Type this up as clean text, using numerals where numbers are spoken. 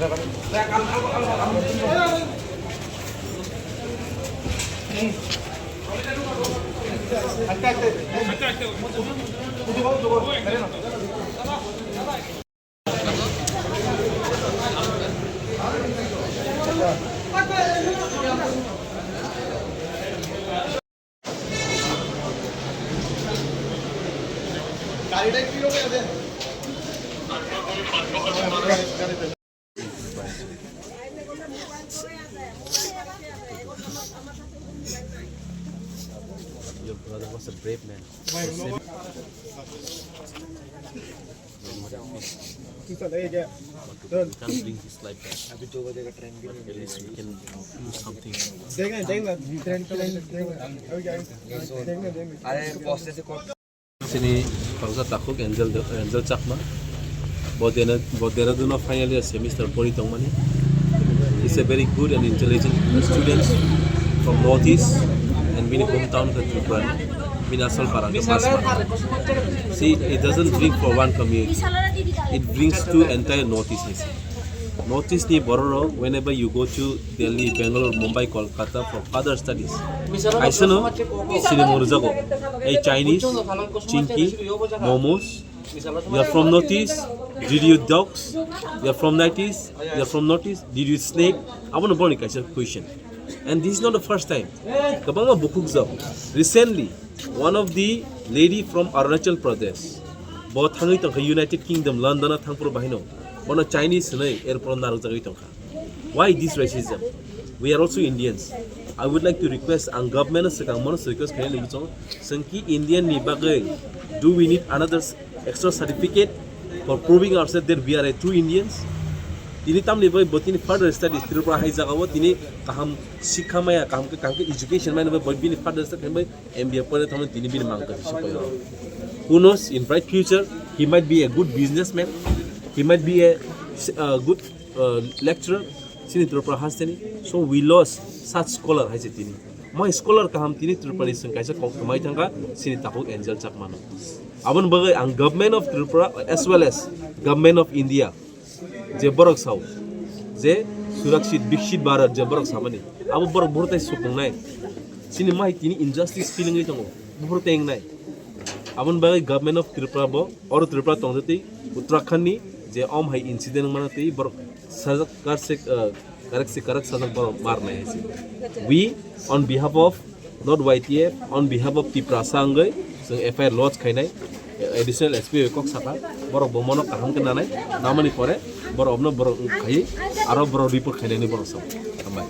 Your brother was a brave man. We can't bring his life back. At least we can do something. Sini bangsa takuk Angel Chakma. Bwtharnairokno final year semester Tangwi. He's a very good and intelligent student from Northeast and Mini hometown of Tripura. Minasal Parang. See, it doesn't bring for one community. It brings to entire Northeast. Northeast ni bororo whenever you go to Delhi, Bangalore, Mumbai, Kolkata for further studies. I know sini morujago. Hey Chinese, chinky, momos. You are from Northeast. Did you dogs? You are from Northeast. You are from Northeast. Did you snake? I want to born a question. And this is not the first time. Kabanga bukukzao. Recently, one of the lady from Arunachal Pradesh, Thangwi tongka United Kingdom, London, Thangpur bahino. One of Chinese airport narujagoi tongka. Why this racism? We are also Indians. I would like to request ang government sekang mono request kaya lagi chong Sankha Indian ni bagai. Do we need another extra certificate for proving ourselves that we are a true Indians? Ini tam level botini further studies Tripura hai jaga wo tini kaham sikha maya kaham ke education maya level botini further studies kaya MBA pore thaman tini bin mangka siapa. Who knows, in bright future he might be a good businessman, he might be a good lecturer sini Tripura has tini. So we lost such scholar hai tini. My scholar kaham tini Tripura ni sengkai sa kamai thangka sini takuk Angel Chakma. Abang bagai ang government of Tripura as well as government of India je borok saw je surakshit bikshit bharat je borok samani abo borok burtai supung nai sini mai tini injustice feeling ni tongo burtai eng nai abon bagai government of Tripura bo or Tripura tongdati Uttarakhand ni je om hai incident manati borok sajak karak sajak borok mar nai we on behalf of not YTF on behalf of Tripura sangai so FIR lodge khainai additional SP kok saka borok bomono kaham kenanai namani pore borok obno borok khai aro borok report khainai ni borok sam tambah